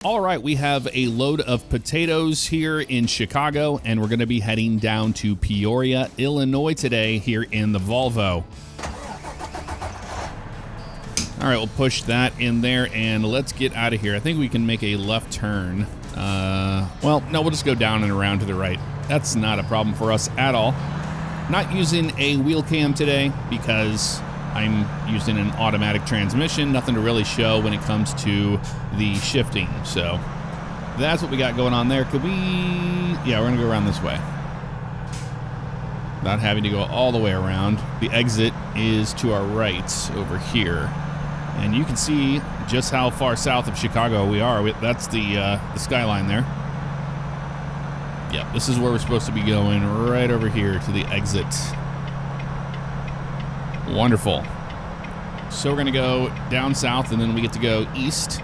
All right, we have a load of potatoes here in Chicago, and we're going to be heading down to Peoria, Illinois today here in the Volvo. All right, we'll push that in there, and let's get out of here. I think we can make a left turn. Well, no, we'll just go down and around to the right. That's not a problem for us at all. Not using a wheel cam today because I'm using an automatic transmission. Nothing to really show when it comes to the shifting. So that's what we got going on there. Could we... Yeah, we're going to go around this way. Not having to go all the way around. The exit is to our right over here. And you can see just how far south of Chicago we are. That's the skyline there. Yep, this is where we're supposed to be going, right over here to the exit. Wonderful. So we're going to go down south, and then we get to go east.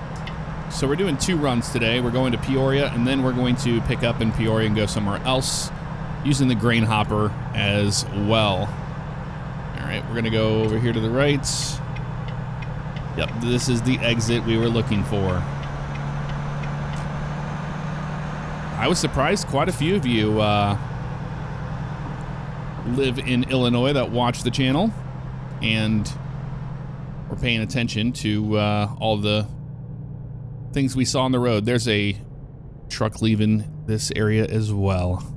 So we're doing 2 runs today. We're going to Peoria, and then we're going to pick up in Peoria and go somewhere else using the grain hopper as well. All right, we're going to go over here to the right. Yep, this is the exit we were looking for. I was surprised quite a few of you live in Illinois that watch the channel and we're paying attention to all the things we saw on the road. There's a truck leaving this area as well.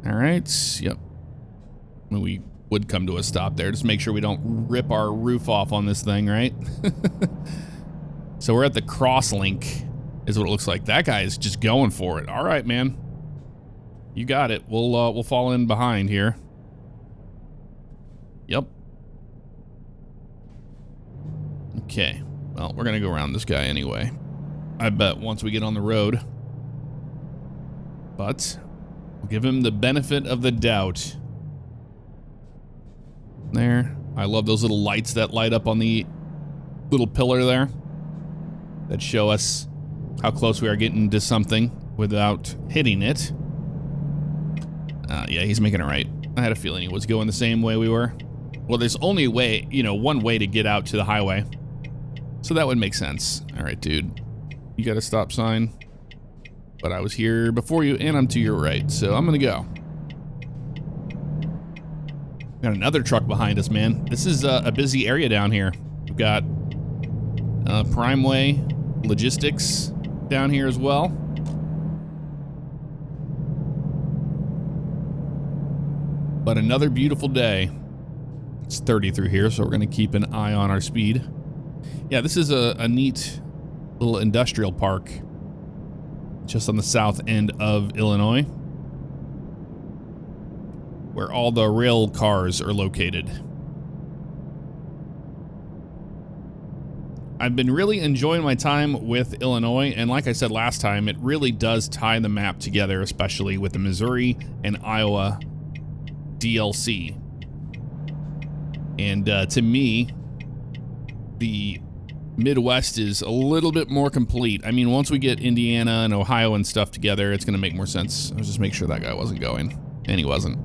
All right. Yep. We would come to a stop there. Just make sure we don't rip our roof off on this thing, right? So we're at the crosslink is what it looks like. That guy is just going for it. All right, man. You got it. We'll fall in behind here. Yep. Okay. Well, we're going to go around this guy anyway. I bet once we get on the road. But we'll give him the benefit of the doubt. There. I love those little lights that light up on the little pillar there that show us how close we are getting to something without hitting it. Yeah, he's making it right. I had a feeling he was going the same way we were. Well, there's only way, one way to get out to the highway. So that would make sense. All right, dude. You got a stop sign. But I was here before you, and I'm to your right. So I'm going to go. Got another truck behind us, man. This is a busy area down here. We've got Primeway Logistics down here as well. But another beautiful day. It's 30 through here, so we're going to keep an eye on our speed. Yeah, this is a neat little industrial park just on the south end of Illinois, where all the rail cars are located. I've been really enjoying my time with Illinois, and like I said last time, it really does tie the map together, especially with the Missouri and Iowa DLC. And to me, the Midwest is a little bit more complete. I mean, once we get Indiana and Ohio and stuff together, it's going to make more sense. I'll just make sure that guy wasn't going, and he wasn't.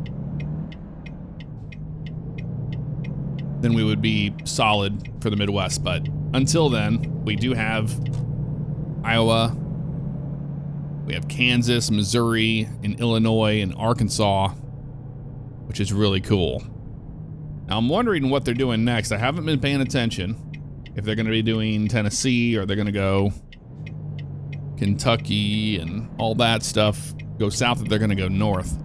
Then we would be solid for the Midwest, but until then, we do have Iowa, we have Kansas, Missouri, and Illinois, and Arkansas, which is really cool. Now, I'm wondering what they're doing next. I haven't been paying attention. If they're going to be doing Tennessee, or they're going to go Kentucky and all that stuff, go south, or they're going to go north.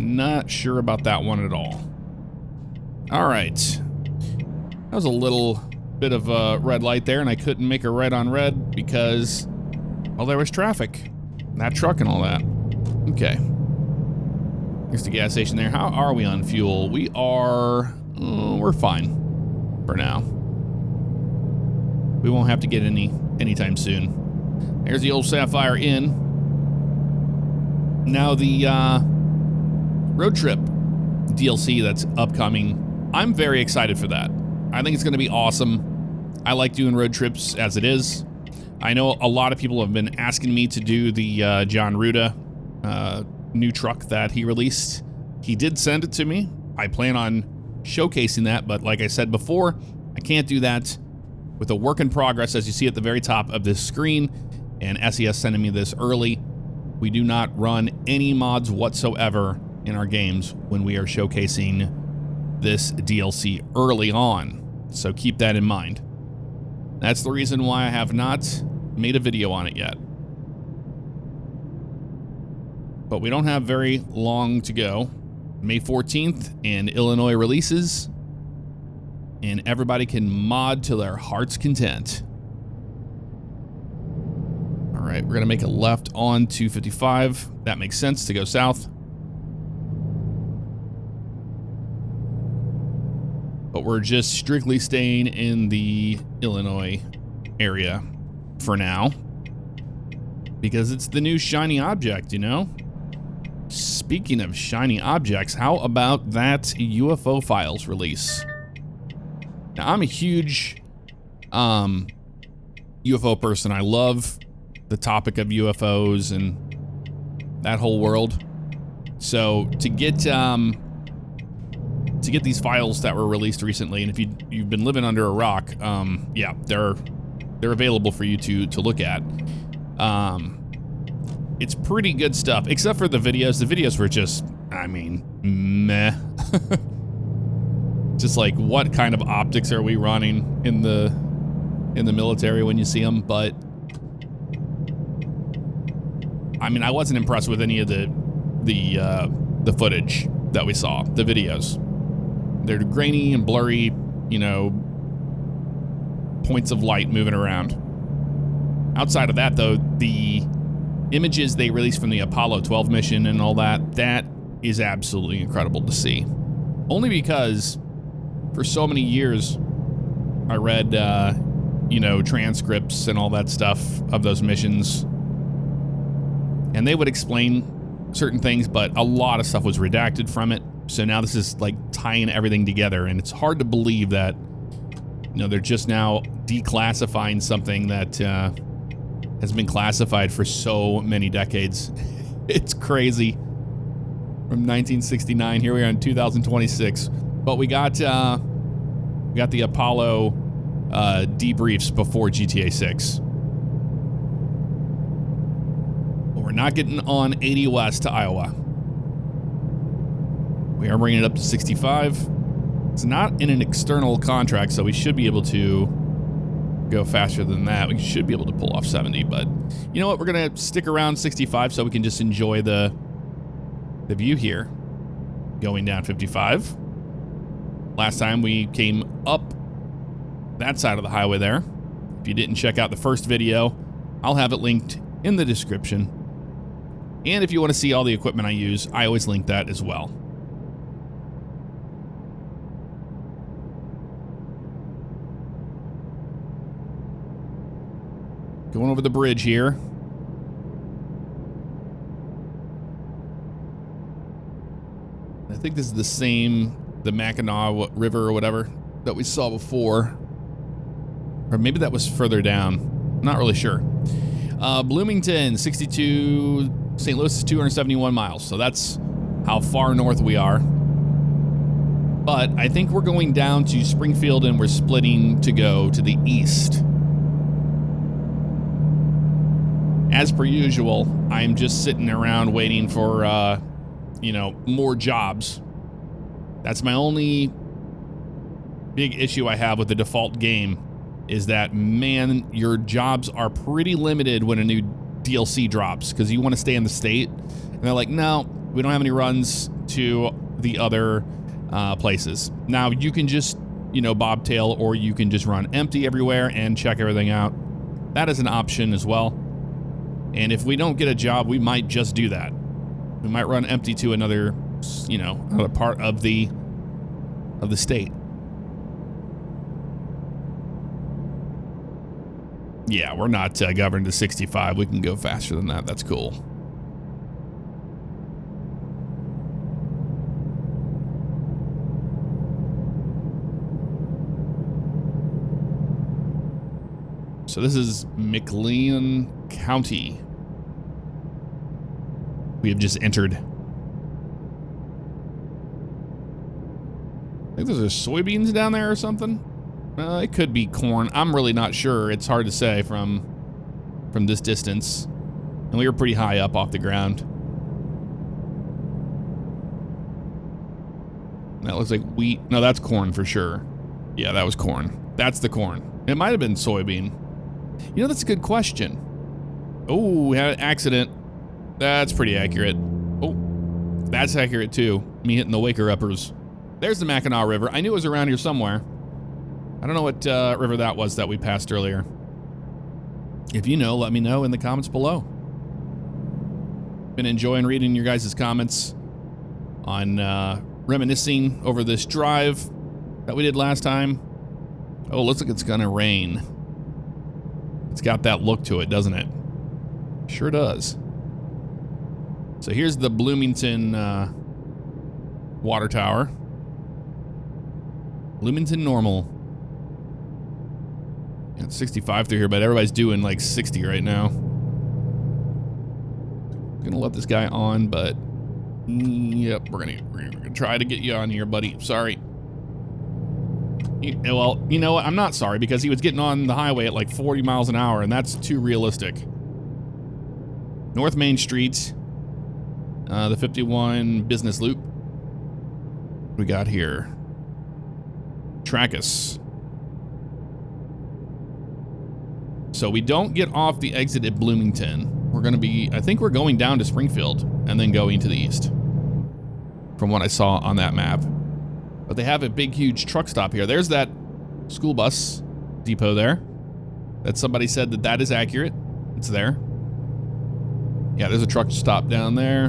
Not sure about that one at all. All right. That was a little bit of a red light there, and I couldn't make a right on red because, well, there was traffic. That truck and all that. Okay. Here's the gas station there. How are we on fuel? We are, we're fine for now. We won't have to get any anytime soon. There's the old Sapphire Inn. Now the road trip DLC that's upcoming, I'm very excited for that. I think it's going to be awesome. I like doing road trips as it is. I know a lot of people have been asking me to do the John Ruda new truck that he released. He did send it to me. I plan on showcasing that, but like I said before, I can't do that with a work in progress, as you see at the very top of this screen, and SES sending me this early. We do not run any mods whatsoever in our games when we are showcasing this DLC early on. So keep that in mind. That's the reason why I have not made a video on it yet. But we don't have very long to go. May 14th and Illinois releases, and everybody can mod to their heart's content. All right, we're gonna make a left on 255. That makes sense to go south. But we're just strictly staying in the Illinois area for now, because it's the new shiny object, you know? Speaking of shiny objects, how about that UFO files release? Now, I'm a huge UFO person. I love the topic of UFOs and that whole world. So to get these files that were released recently, and if you've been living under a rock, yeah, they're available for you to look at. It's pretty good stuff, except for the videos. The videos were just, I mean, meh. Just like, what kind of optics are we running in the military when you see them? But I mean, I wasn't impressed with any of the footage that we saw, the videos. They're grainy and blurry, you know, points of light moving around. Outside of that, though, the images they released from the Apollo 12 mission and all that, that is absolutely incredible to see. Only because for so many years I read, you know, transcripts and all that stuff of those missions, and they would explain certain things, but a lot of stuff was redacted from it. So now this is like tying everything together, and it's hard to believe that, you know, they're just now declassifying something that has been classified for so many decades. It's crazy. From 1969, here we are in 2026. But we got the Apollo debriefs before GTA 6. But we're not getting on 80 west to Iowa. We are bringing it up to 65. It's not in an external contract, so we should be able to go faster than that. We should be able to pull off 70, but you know what? We're gonna stick around 65 so we can just enjoy the view here. Going down 55. Last time we came up that side of the highway there. If you didn't check out the first video, I'll have it linked in the description. And if you want to see all the equipment I use, I always link that as well. Going over the bridge here. I think this is the same, the Mackinac River or whatever that we saw before. Or maybe that was further down. Not really sure. Bloomington, 62. St. Louis is 271 miles. So that's how far north we are. But I think we're going down to Springfield and we're splitting to go to the east. As per usual, I'm just sitting around waiting for, you know, more jobs. That's my only big issue I have with the default game, is that, man, your jobs are pretty limited when a new DLC drops, because you want to stay in the state. And they're like, no, we don't have any runs to the other places. Now, you can just, you know, bobtail, or you can just run empty everywhere and check everything out. That is an option as well. And if we don't get a job, we might just do that. We might run empty to another, you know, another part of the state. Yeah, we're not governed to 65. We can go faster than that. That's cool. So this is McLean County. We have just entered. I think those are soybeans down there or something. It could be corn. I'm really not sure. It's hard to say from this distance. And we were pretty high up off the ground. That looks like wheat. No, that's corn for sure. Yeah, that was corn. That's the corn. It might have been soybean. You know, that's a good question. Oh, we had an accident. That's pretty accurate. Oh, that's accurate too. Me hitting the waker-uppers. There's the Mackinac River. I knew it was around here somewhere. I don't know what river that was that we passed earlier. If you know, let me know in the comments below. Been enjoying reading your guys' comments on reminiscing over this drive that we did last time. Oh, looks like it's gonna rain. It's got that look to it, doesn't it? Sure does. So here's the Bloomington water tower. Bloomington normal. It's 65 through here, but everybody's doing like 60 right now. Gonna let this guy on, but yep, we're gonna try to get you on here, buddy. Sorry. Well, you know what? I'm not sorry because he was getting on the highway at like 40 miles an hour, and that's too realistic. North Main Street, the 51 Business Loop. What we got here? Trackus. So we don't get off the exit at Bloomington. We're going to be, I think we're going down to Springfield and then going to the east from what I saw on that map. But they have a big, huge truck stop here. There's that school bus depot there. That somebody said that that is accurate. It's there. Yeah, there's a truck stop down there.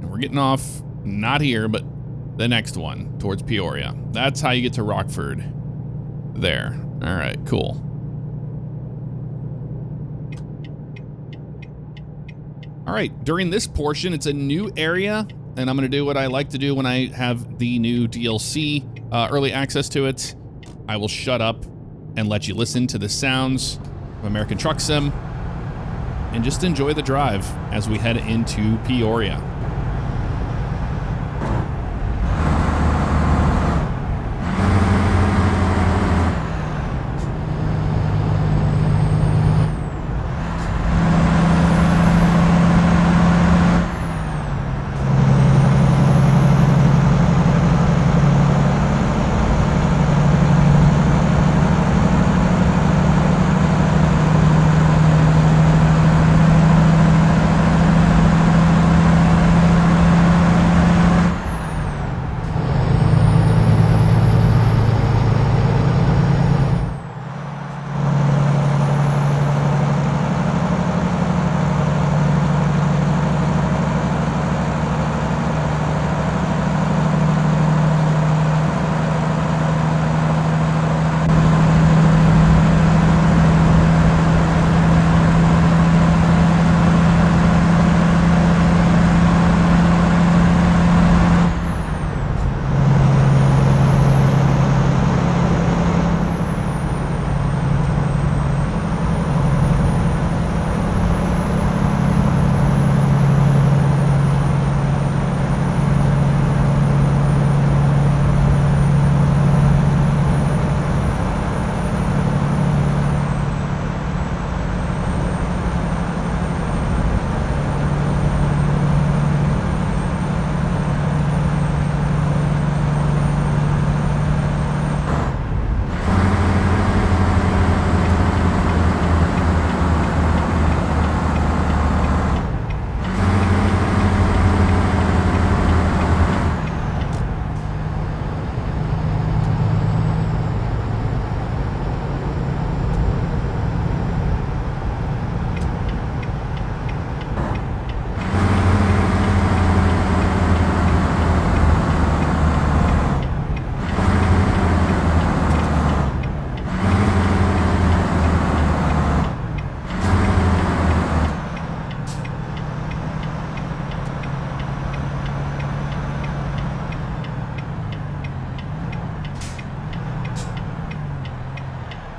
And we're getting off, not here, but the next one towards Peoria. That's how you get to Rockford. There. All right, cool. All right, during this portion, it's a new area, and I'm going to do what I like to do when I have the new DLC early access to it. I will shut up and let you listen to the sounds of American Truck Sim and just enjoy the drive as we head into Peoria.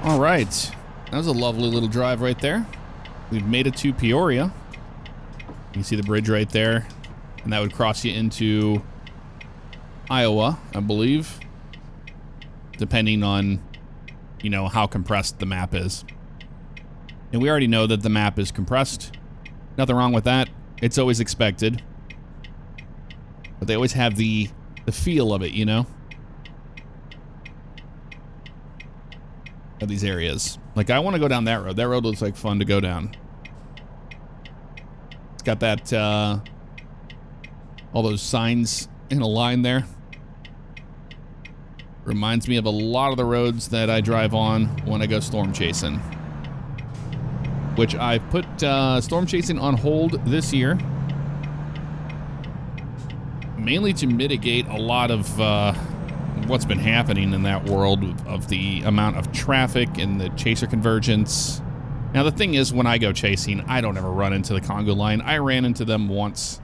All right, that was a lovely little drive right there. We've made it to Peoria. You can see the bridge right there. And that would cross you into Iowa, I believe, depending on, you know, how compressed the map is. And we already know that the map is compressed. Nothing wrong with that. It's always expected. But they always have the feel of it, you know? Of these areas. Like, I want to go down that road. That road looks like fun to go down. It's got that, all those signs in a line there. Reminds me of a lot of the roads that I drive on when I go storm chasing. Which I've put storm chasing on hold this year. Mainly to mitigate a lot of what's been happening in that world of the amount of traffic and the chaser convergence. Now, the thing is, when I go chasing, I don't ever run into the Congo line. I ran into them once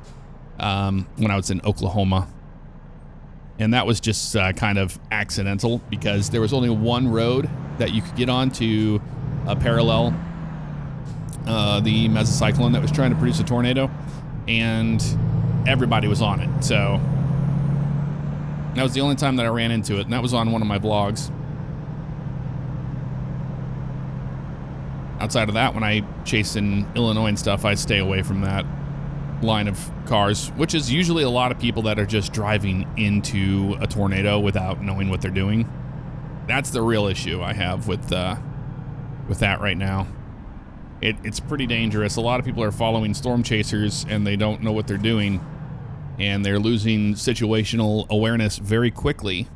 when I was in Oklahoma. And that was just kind of accidental because there was only one road that you could get on to parallel the mesocyclone that was trying to produce a tornado. And everybody was on it. So that was the only time that I ran into it. And that was on one of my vlogs. Outside of that, when I chase in Illinois and stuff, I stay away from that line of cars, which is usually a lot of people that are just driving into a tornado without knowing what they're doing. That's the real issue I have with that right now. It's pretty dangerous. A lot of people are following storm chasers and they don't know what they're doing, and they're losing situational awareness very quickly.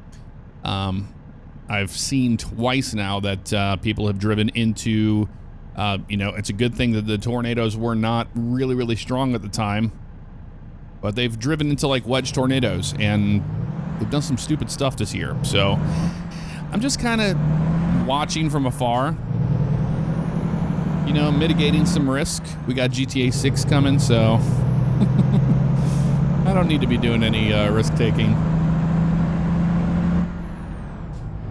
I've seen twice now that people have driven into, you know, it's a good thing that the tornadoes were not really, really strong at the time, but they've driven into like wedge tornadoes and they've done some stupid stuff this year. So I'm just kind of watching from afar, you know, mitigating some risk. We got GTA 6 coming, so I don't need to be doing any risk taking.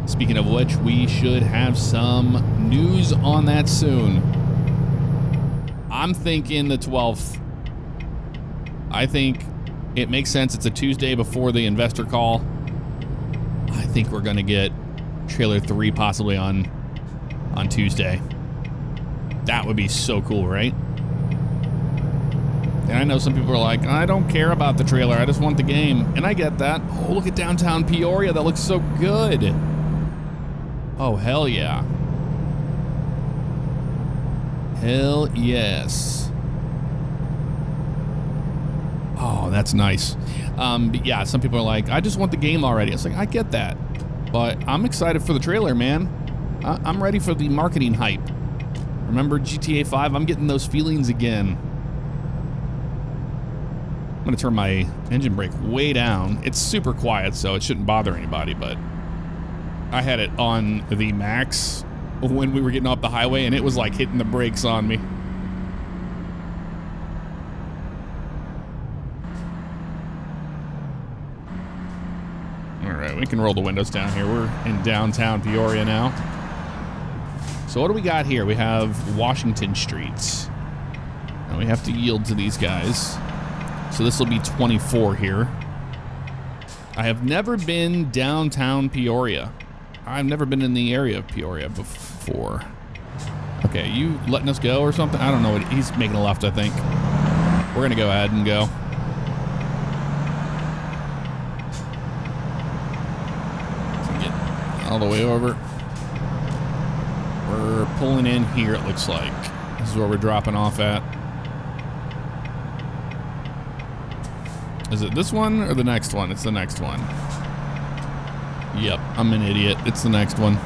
Speaking of which, we should have some news on that soon. I'm thinking the 12th. I think it makes sense. It's a Tuesday before the investor call. I think we're going to get trailer 3 possibly on Tuesday. That would be so cool, right? And I know some people are like, I don't care about the trailer. I just want the game. And I get that. Oh, look at downtown Peoria. That looks so good. Oh, hell yeah. Hell yes. Oh, that's nice. But yeah, some people are like, I just want the game already. It's like, I get that. But I'm excited for the trailer, man. I'm ready for the marketing hype. Remember GTA 5? I'm getting those feelings again. I'm going to turn my engine brake way down. It's super quiet, so it shouldn't bother anybody, but I had it on the max when we were getting off the highway, and it was like hitting the brakes on me. All right, we can roll the windows down here. We're in downtown Peoria now. So what do we got here? We have Washington Street. And we have to yield to these guys. So this will be 24 here. I have never been downtown Peoria. I've never been in the area of Peoria before. Okay, you letting us go or something? I don't know. He's making a left, I think. We're going to go ahead and go. So get all the way over. We're pulling in here, it looks like. This is where we're dropping off at. Is it this one or the next one? It's the next one. Yep, I'm an idiot. It's the next one.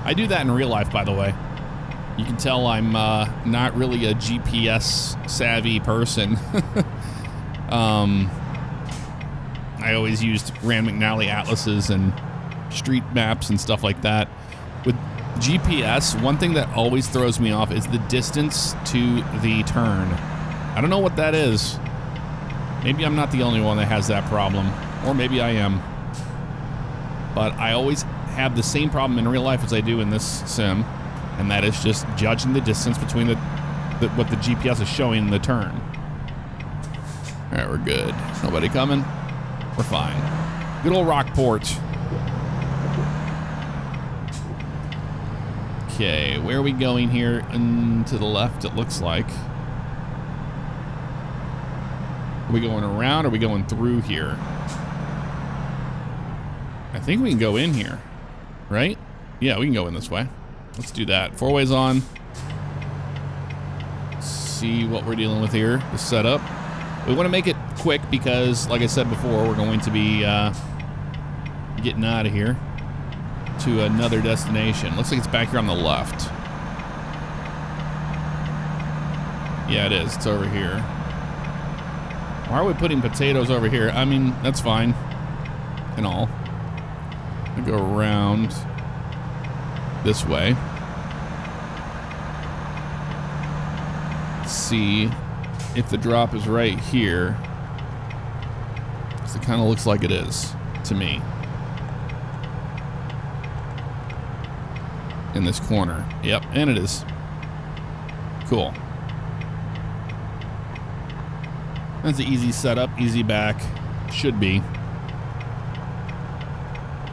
I do that in real life, by the way. You can tell I'm not really a GPS savvy person. I always used Rand McNally atlases and street maps and stuff like that. With GPS, one thing that always throws me off is the distance to the turn. I don't know what that is. Maybe I'm not the only one that has that problem, or maybe I am. But I always have the same problem in real life as I do in this sim, and that is just judging the distance between what the GPS is showing in the turn. All right, we're good. Nobody coming? We're fine. Good old Rockport. Okay, where are we going here? To the left, it looks like. Are we going around or are we going through here? I think we can go in here, right? Yeah, we can go in this way. Let's do that. 4 ways on. See what we're dealing with here. The setup. We want to make it quick because, like I said before, we're going to be getting out of here to another destination. Looks like it's back here on the left. Yeah, it is. It's over here. Why are we putting potatoes over here? I mean, that's fine and all. I go around this way. See if the drop is right here. Because it kind of looks like it is to me. In this corner. Yep, and it is. Cool. That's an easy setup, easy back. Should be.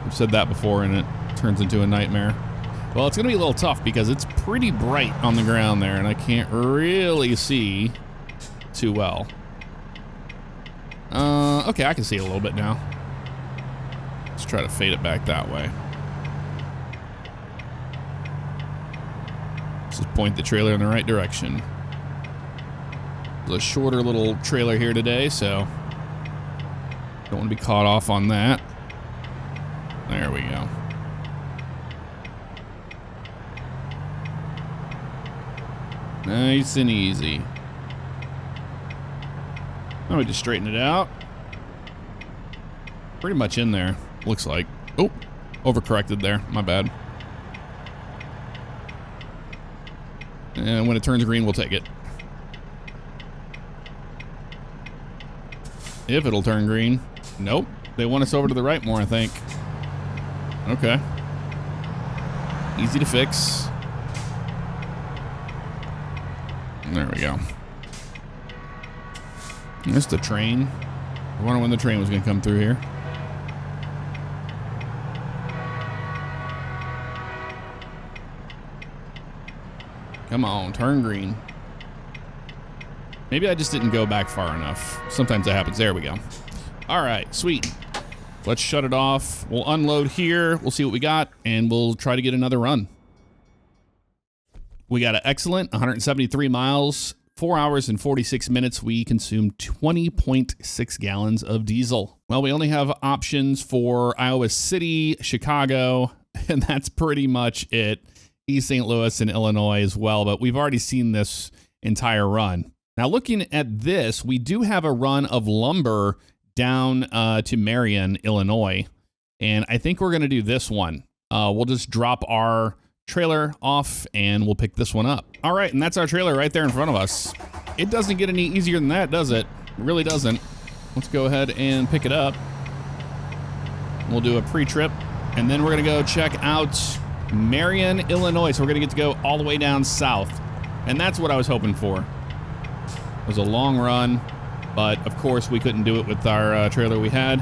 I've said that before and it turns into a nightmare. Well, it's going to be a little tough because it's pretty bright on the ground there and I can't really see too well. Okay, I can see a little bit now. Let's try to fade it back that way. Let's just point the trailer in the right direction. There's a shorter little trailer here today, so don't want to be caught off on that. There we go. Nice and easy. Now we just straighten it out. Pretty much in there, looks like. Oh, overcorrected there. My bad. And when it turns green, we'll take it. If it'll turn green. Nope. They want us over to the right more, I think. Okay. Easy to fix. There we go. There's the train. I wonder when the train was going to come through here. Come on, turn green. Maybe I just didn't go back far enough. Sometimes that happens. There we go. All right, sweet. Let's shut it off. We'll unload here. We'll see what we got, and we'll try to get another run. We got an excellent 173 miles, 4 hours and 46 minutes. We consumed 20.6 gallons of diesel. Well, we only have options for Iowa City, Chicago, and that's pretty much it. East St. Louis and Illinois as well, but we've already seen this entire run. Now, looking at this, we do have a run of lumber down to Marion, Illinois, and I think we're going to do this one. We'll just drop our trailer off and we'll pick this one up. All right, and that's our trailer right there in front of us. It doesn't get any easier than that, does it? It really doesn't. Let's go ahead and pick it up. We'll do a pre-trip, and then we're going to go check out Marion, Illinois. So we're going to get to go all the way down south, and that's what I was hoping for. It was a long run, but of course we couldn't do it with our trailer we had,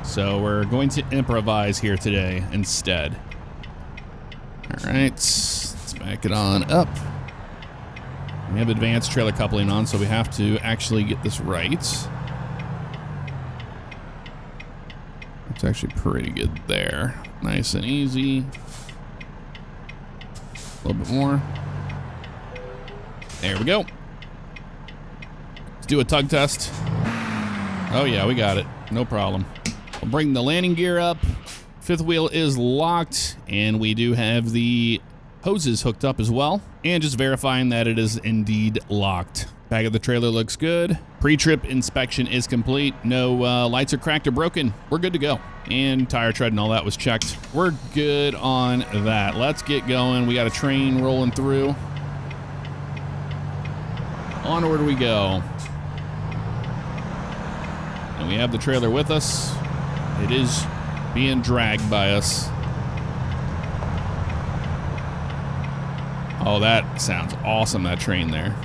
so we're going to improvise here today instead. All right, let's back it on up. We have advanced trailer coupling on, so we have to actually get this right. It's actually pretty good there. Nice and easy. A little bit more. There we go. Let's do a tug test. Oh yeah, we got it. No problem. We'll bring the landing gear up. Fifth wheel is locked, and we do have the hoses hooked up as well. And just verifying that it is indeed locked. Back of the trailer looks good. Pre-trip inspection is complete. No lights are cracked or broken. We're good to go. And tire tread and all that was checked. We're good on that. Let's get going. We got a train rolling through. Onward we go. And we have the trailer with us. It is being dragged by us. Oh, that sounds awesome, that train there.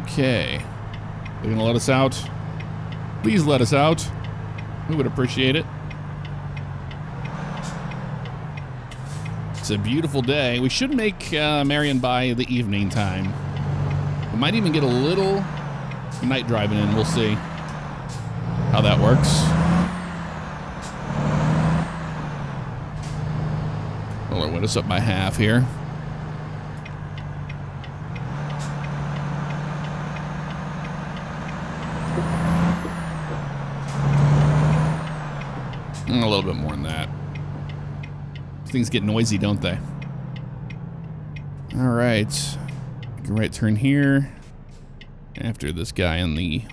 Okay. They're gonna let us out. Please let us out. We would appreciate it. It's a beautiful day. We should make Marion by the evening time. We might even get a little night driving in. We'll see how that works. Well, our window's up by half here. A little bit more than that. Things get noisy, don't they? All right. Make a right turn here. After this guy in the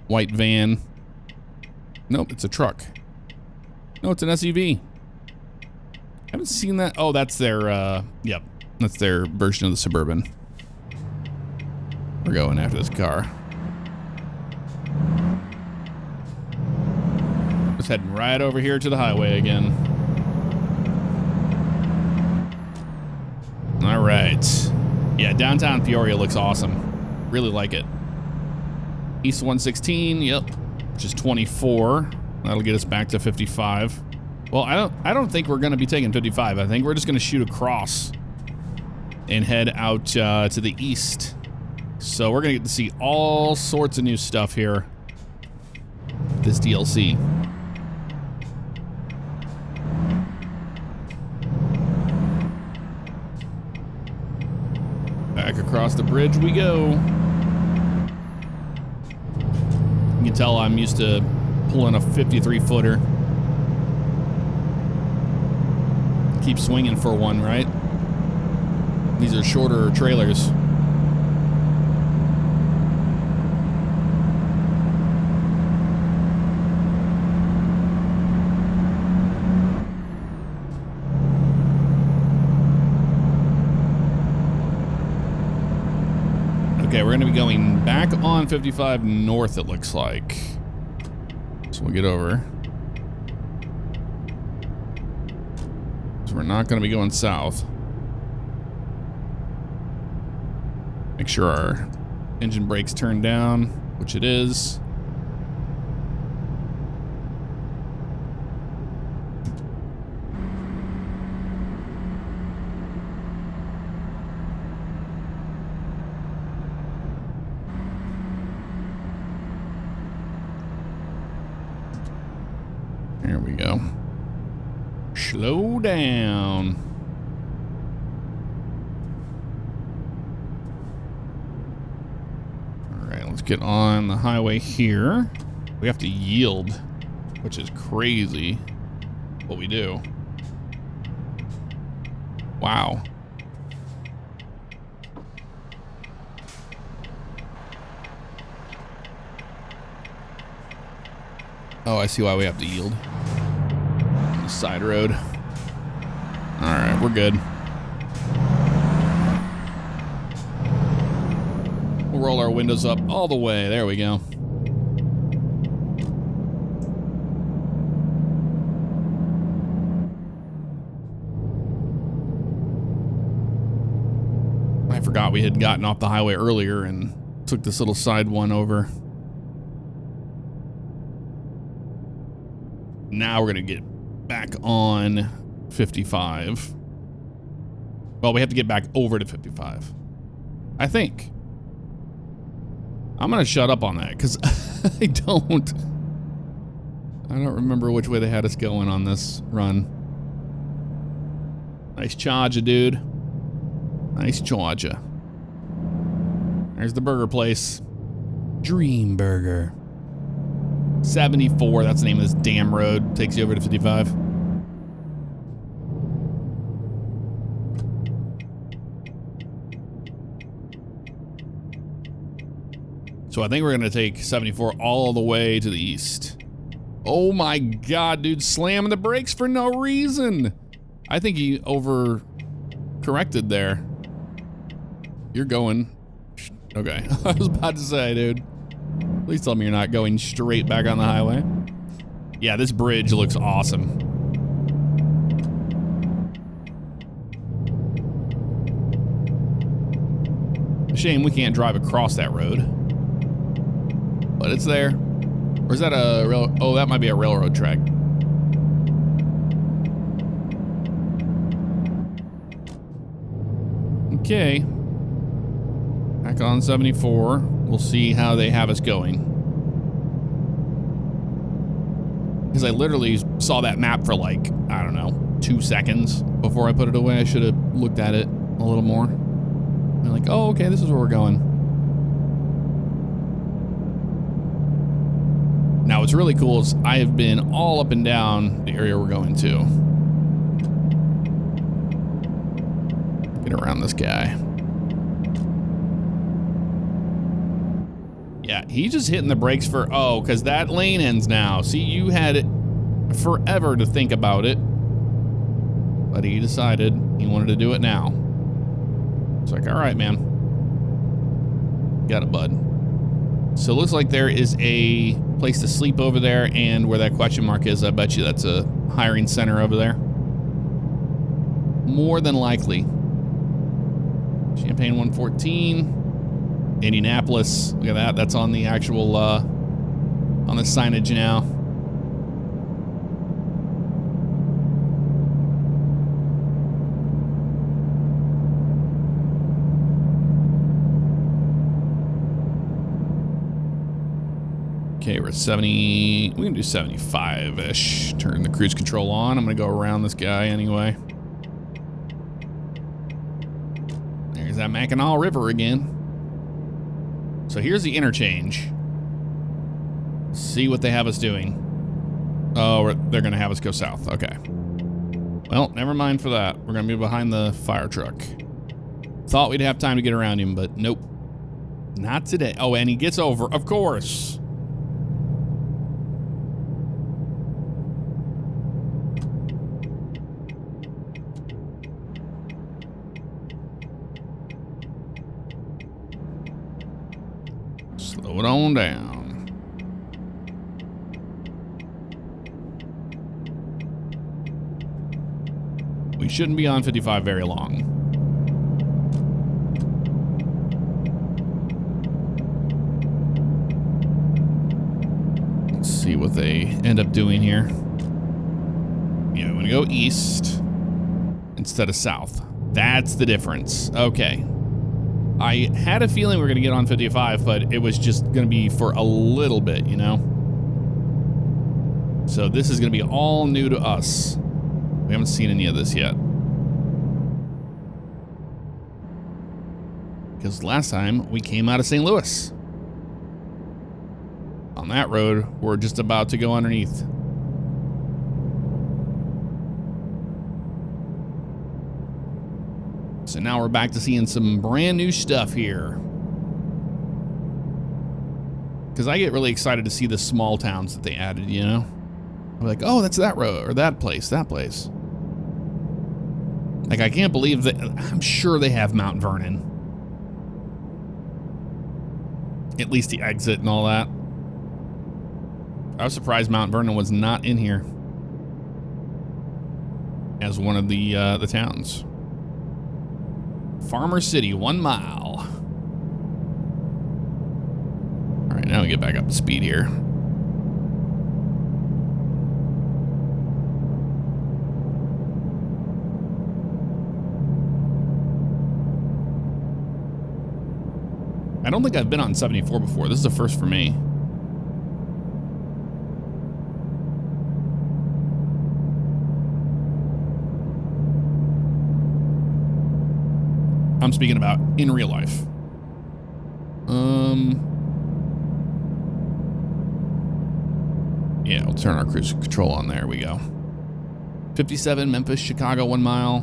white van. Nope, it's a truck. No, it's an SUV. Haven't seen that. Oh, that's their, yep. That's their version of the Suburban. We're going after this car. Just heading right over here to the highway again. All right. Yeah, downtown Peoria looks awesome. Really like it. East 116, yep, which is 24. That'll get us back to 55. Well, I don't think we're going to be taking 55. I think we're just going to shoot across and head out to the east. So we're going to get to see all sorts of new stuff here. This DLC. Back across the bridge we go. You can tell I'm used to pulling a 53-footer. Keep swinging for one, right? These are shorter trailers. Okay, we're going to be going back on 55 north, it looks like. So we'll get over. So we're not going to be going south. Make sure our engine brake's turned down, which it is. There we go. Slow down. All right, let's get on the highway here. We have to yield, which is crazy what we do. Wow. Oh, I see why we have to yield. On the side road. All right, we're good. We'll roll our windows up all the way. There we go. I forgot we had gotten off the highway earlier and took this little side one over. Now we're going to get back on 55. Well, we have to get back over to 55. I think. I'm going to shut up on that because I don't remember which way they had us going on this run. Nice charger, dude. Nice charger. There's the burger place. Dream Burger. 74, that's the name of this damn road. Takes you over to 55. So I think we're gonna take 74 all the way to the east. Oh my God, dude, slamming the brakes for no reason. I think he over corrected there. You're going, okay. I was about to say, dude. Please tell me you're not going straight back on the highway. Yeah, this bridge looks awesome. Shame we can't drive across that road. but it's there. Or is that a rail? Oh, that might be a railroad track. Okay. Back on 74. We'll see how they have us going. Because I literally saw that map for like, I don't know, 2 seconds before I put it away. I should have looked at it a little more. I'm like, oh, okay, this is where we're going. Now, what's really cool is I have been all up and down the area we're going to. Get around this guy. Yeah, he's just hitting the brakes for, oh, because that lane ends now. See, you had it forever to think about it. But he decided he wanted to do it now. It's like, all right, man. Got it, bud. So it looks like there is a place to sleep over there, and where that question mark is, I bet you that's a hiring center over there. More than likely. Champaign 114. Indianapolis. Look at that. That's on the actual, on the signage now. Okay, we're at 70. We can do 75-ish. Turn the cruise control on. I'm going to go around this guy anyway. There's that Mackinac River again. So here's the interchange. See what they have us doing. Oh, they're going to have us go south. Okay. Well, never mind for that. We're going to be behind the fire truck. Thought we'd have time to get around him, but nope. Not today. Oh, and he gets over, of course. Slow it on down. We shouldn't be on 55 very long. Let's see what they end up doing here. Yeah, we want to go east instead of south. That's the difference. Okay. I had a feeling we were going to get on 55, but it was just going to be for a little bit, you know? So this is going to be all new to us. We haven't seen any of this yet. Because last time we came out of St. Louis. On that road, we're just about to go underneath. So now we're back to seeing some brand new stuff here. Because I get really excited to see the small towns that they added, you know? I'm like, oh, that's that road, or that place, that place. Like, I can't believe that. I'm sure they have Mount Vernon. At least the exit and all that. I was surprised Mount Vernon was not in here as one of the towns. Farmer City, 1 mile. All right, now we get back up to speed here. I don't think I've been on 74 before. This is the first for me. I'm speaking about in real life. Yeah, we'll turn our cruise control on. There we go. 57, Memphis, Chicago, 1 mile.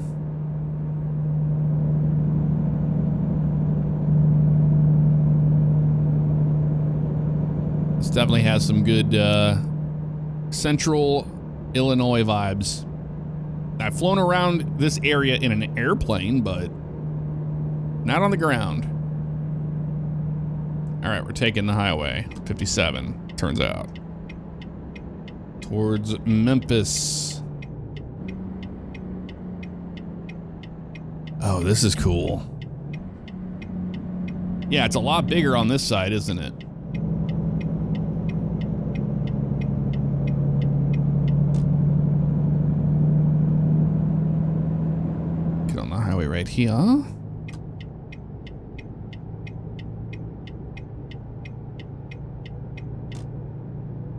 This definitely has some good central Illinois vibes. I've flown around this area in an airplane, but not on the ground. All right, we're taking the highway. 57, turns out. Towards Memphis. Oh, this is cool. Yeah, it's a lot bigger on this side, isn't it? right here.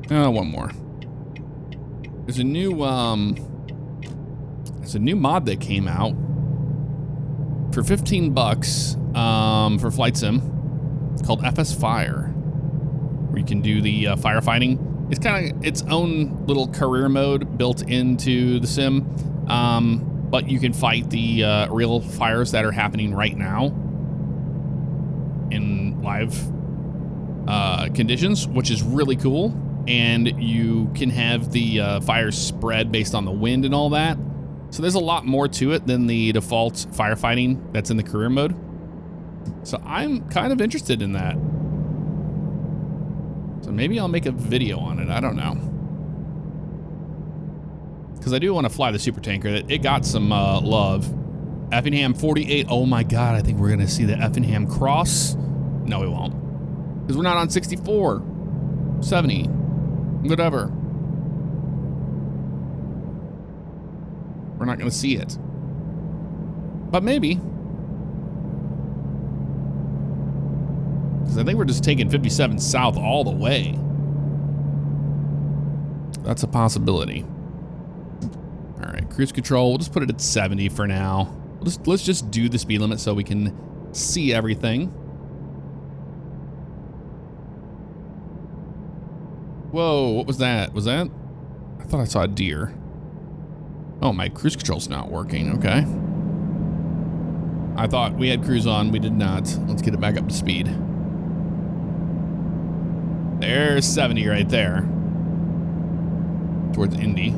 One more. There's a new mod that came out for $15 for Flight Sim called FS Fire, where you can do the firefighting. It's kind of its own little career mode built into the sim, but you can fight the real fires that are happening right now in live conditions, which is really cool. And you can have the fires spread based on the wind and all that. So there's a lot more to it than the default firefighting that's in the career mode. So I'm kind of interested in that. So maybe I'll make a video on it. I don't know. Because I do want to fly the super tanker. It got some love. Effingham 48. Oh my God, I think we're going to see the Effingham cross. No, we won't. Because we're not on 64, 70. Whatever. We're not going to see it. But maybe. Because I think we're just taking 57 south all the way. That's a possibility. All right, cruise control. We'll just put it at 70 for now. Let's just do the speed limit so we can see everything. Whoa, what was that? Was that? I thought I saw a deer. Oh, my cruise control's not working. Okay. I thought we had cruise on. We did not. Let's get it back up to speed. There's 70 right there. Towards Indy.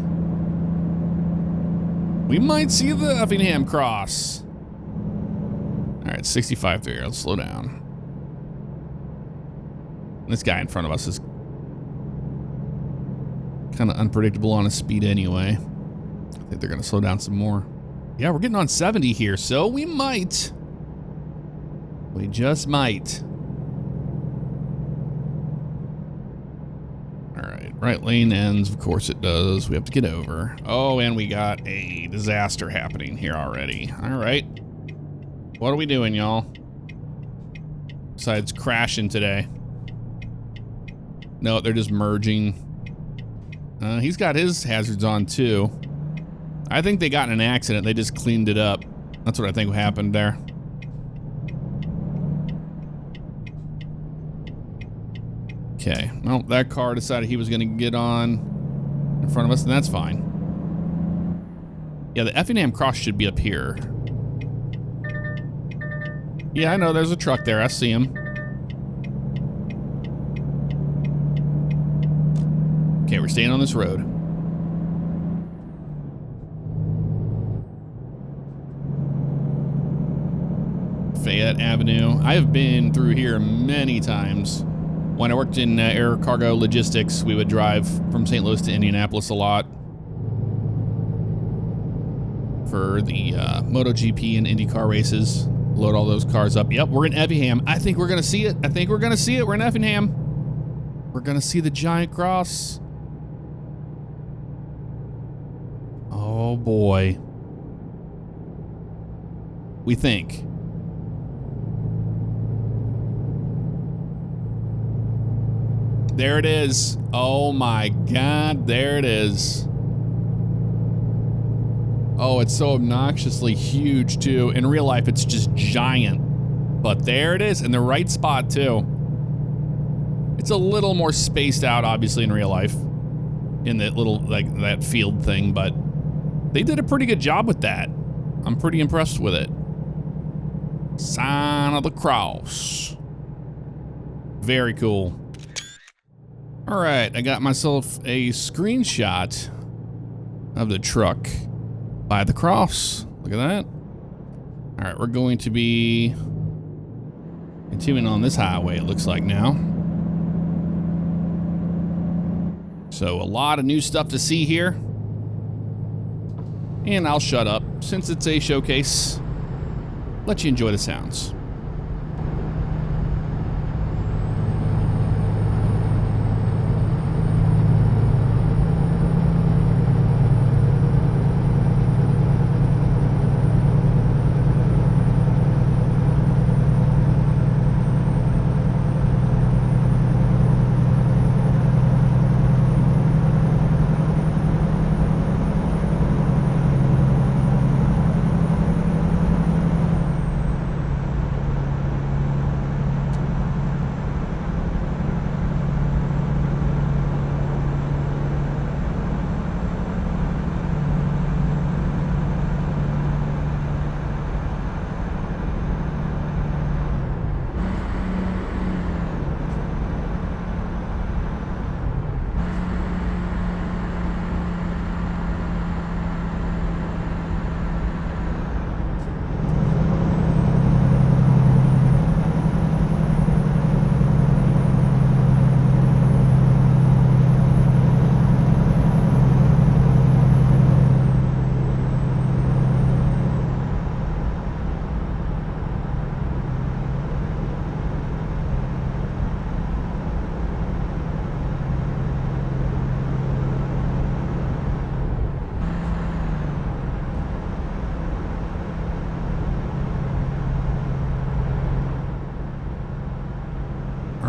We might see the Effingham cross. All right, 65 through here. Let's slow down. This guy in front of us is kind of unpredictable on his speed anyway. I think they're going to slow down some more. Yeah, we're getting on 70 here, so we might. We just might. All right, right lane ends. Of course it does. We have to get over. Oh, and we got a disaster happening here already. All right. What are we doing, y'all? Besides crashing today. No, they're just merging. He's got his hazards on too. I think they got in an accident. They just cleaned it up. That's what I think happened there. Okay. Well, that car decided he was going to get on in front of us, and that's fine. Yeah, the Effingham cross should be up here. Yeah, I know. There's a truck there. I see him. Okay, we're staying on this road. Fayette Avenue. I have been through here many times. When I worked in air cargo logistics, we would drive from St. Louis to Indianapolis a lot for the MotoGP and IndyCar races. Load all those cars up. Yep, we're in Effingham. I think we're going to see it. I think we're going to see it. We're in Effingham. We're going to see the giant cross. Oh boy. We think. There it is. Oh my God, there it is. Oh, it's so obnoxiously huge too. In real life, it's just giant. But there it is, in the right spot too. It's a little more spaced out, obviously, in real life. In that little, like, that field thing, but they did a pretty good job with that. I'm pretty impressed with it. Sign of the Cross. Very cool. All right, I got myself a screenshot of the truck by the cross. Look at that. All right, we're going to be continuing on this highway, it looks like now. So a lot of new stuff to see here. And I'll shut up since it's a showcase. Let you enjoy the sounds.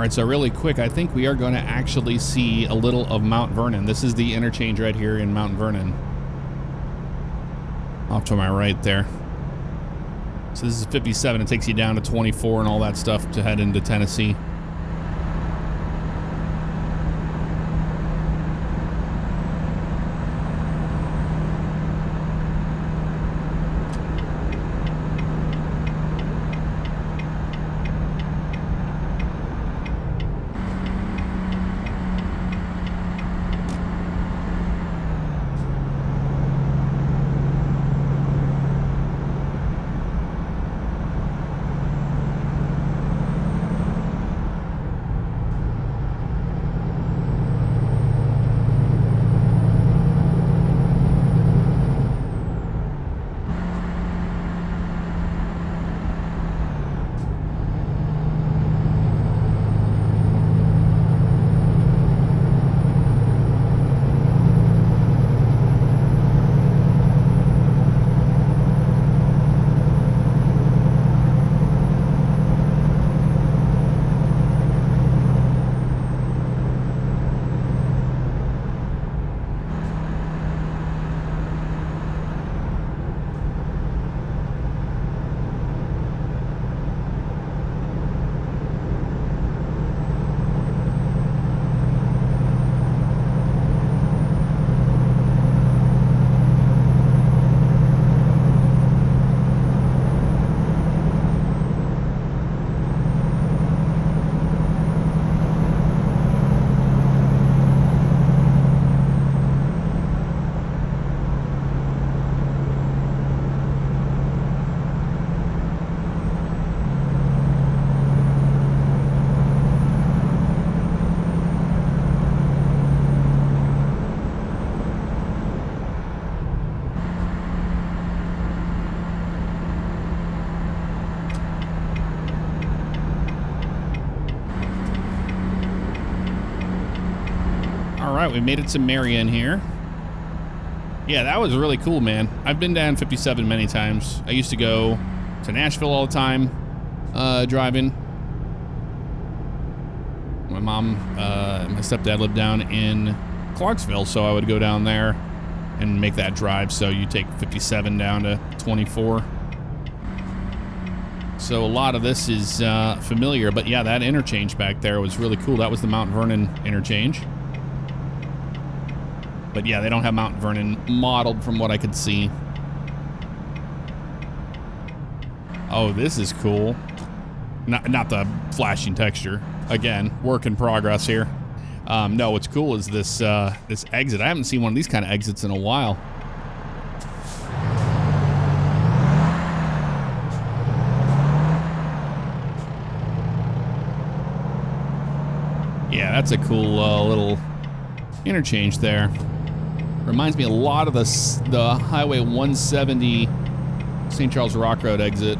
right, so really quick, I think we are going to actually see a little of Mount Vernon. This is the interchange right here in Mount Vernon. Off to my right there. So this is 57. It takes you down to 24 and all that stuff to head into Tennessee. We made it to Marion here. Yeah, that was really cool, man. I've been down 57 many times. I used to go to Nashville all the time, driving. My mom and my stepdad lived down in Clarksville, so I would go down there and make that drive. So you take 57 down to 24. So a lot of this is familiar, but yeah, that interchange back there was really cool. That was the Mount Vernon interchange. But yeah, they don't have Mount Vernon modeled from what I could see. Oh, this is cool. Not the flashing texture. Again, work in progress here. No, what's cool is this this exit. I haven't seen one of these kind of exits in a while. Yeah, that's a cool little interchange there. Reminds me a lot of the Highway 170 St. Charles Rock Road exit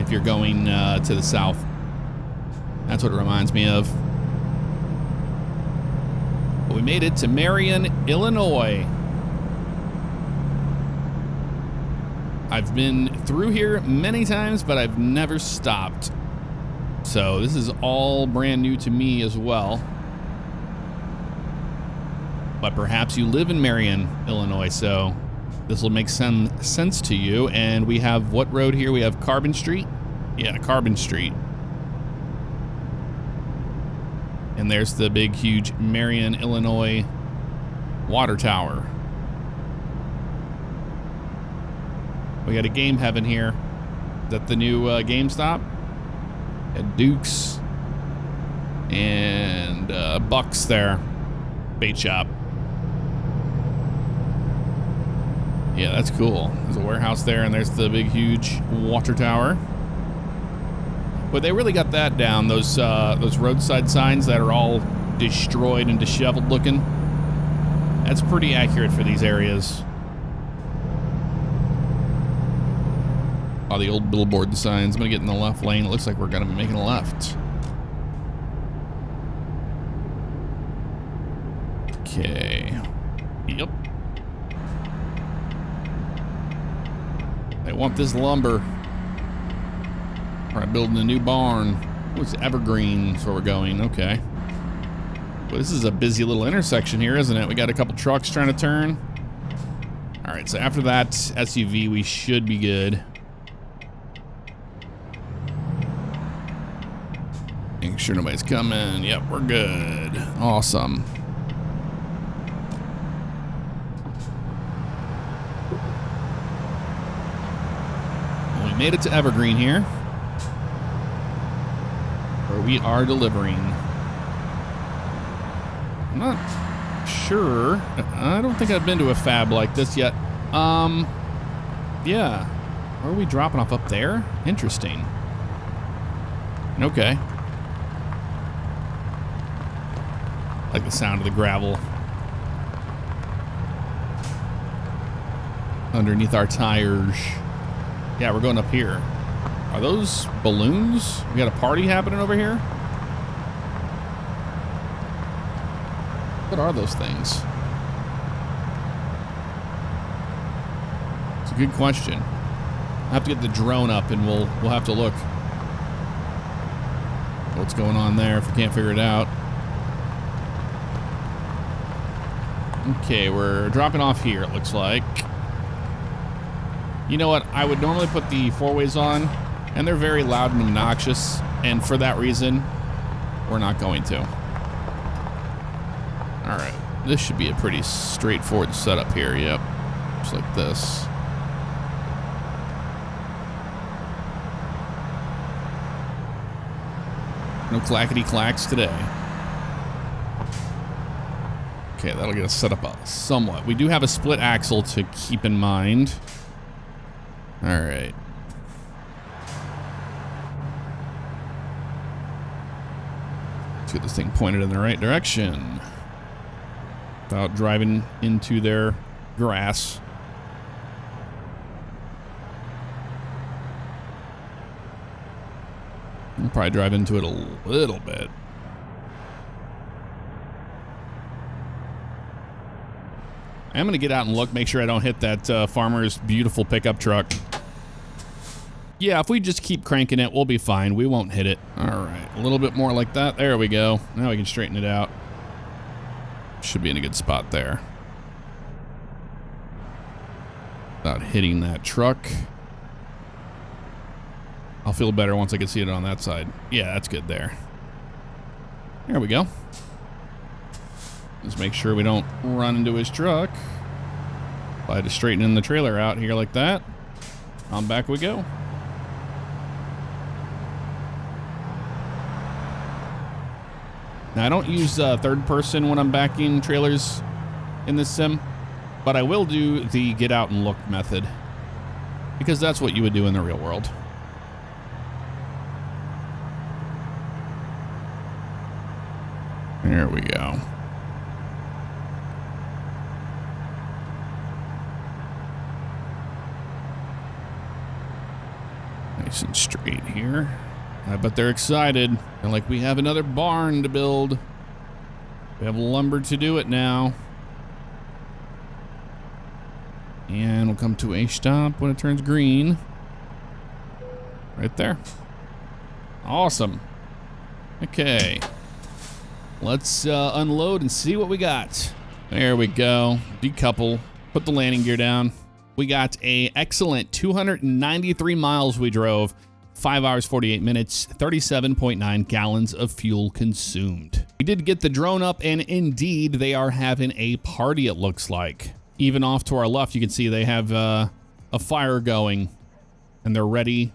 if you're going to the south. That's what it reminds me of. But we made it to Marion, Illinois. I've been through here many times, but I've never stopped. So this is all brand new to me as well. But perhaps you live in Marion, Illinois, so this will make some sense to you. And we have what road here? We have Carbon Street. Yeah, Carbon Street. And there's the big, huge Marion, Illinois water tower. We got a Game Heaven here. Is that the new GameStop? At Duke's and Bucks there. Bait shop. Yeah, that's cool. There's a warehouse there, and there's the big, huge water tower. But they really got that down. Those roadside signs that are all destroyed and disheveled looking. That's pretty accurate for these areas. All the old billboard signs. I'm gonna get in the left lane. It looks like we're gonna be making a left. Okay. Yep. They want this lumber. All right, building a new barn. it's Evergreen is where we're going. Okay. Well, this is a busy little intersection here, isn't it? We got a couple trucks trying to turn. All right, so after that SUV, we should be good. Making sure nobody's coming. Yep, we're good. Awesome. Well, we made it to Evergreen here, where we are delivering. I'm not sure. I don't think I've been to a fab like this yet. Yeah. Where are we dropping off? Up there? Interesting. Okay. Like the sound of the gravel underneath our tires. Yeah, we're going up here. Are those balloons? We got a party happening over here? What are those things? It's a good question. I have to get the drone up and we'll have to look what's going on there if we can't figure it out. Okay, we're dropping off here, it looks like. You know what? I would normally put the four-ways on, and they're very loud and obnoxious, and for that reason, we're not going to. All right, this should be a pretty straightforward setup here. Yep, just like this. No clackety clacks today. Okay, that'll get us set up somewhat. We do have a split axle to keep in mind. All right. Let's get this thing pointed in the right direction without driving into their grass. We'll probably drive into it a little bit. I'm going to get out and look, make sure I don't hit that farmer's beautiful pickup truck. Yeah, if we just keep cranking it, we'll be fine. We won't hit it. All right, a little bit more like that. There we go. Now we can straighten it out. Should be in a good spot there. Without hitting that truck. I'll feel better once I can see it on that side. Yeah, that's good there. There we go. Just make sure we don't run into his truck. By just straightening the trailer out here like that. On back we go. Now I don't use third person when I'm backing trailers in this sim, but I will do the get out and look method because that's what you would do in the real world. There we go. Nice and straight here. I bet they're excited. They're like, we have another barn to build. We have lumber to do it now. And we'll come to a stop when it turns green. Right there. Awesome. Okay. Let's unload and see what we got. There we go. Decouple. Put the landing gear down. We got a excellent 293 miles we drove. 5 hours, 48 minutes, 37.9 gallons of fuel consumed. We did get the drone up, and indeed, they are having a party, it looks like. Even off to our left, you can see they have a fire going, and they're ready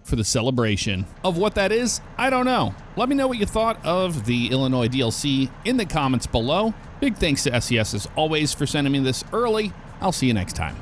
for the celebration. Of what that is, I don't know. Let me know what you thought of the Illinois DLC in the comments below. Big thanks to SES as always for sending me this early. I'll see you next time.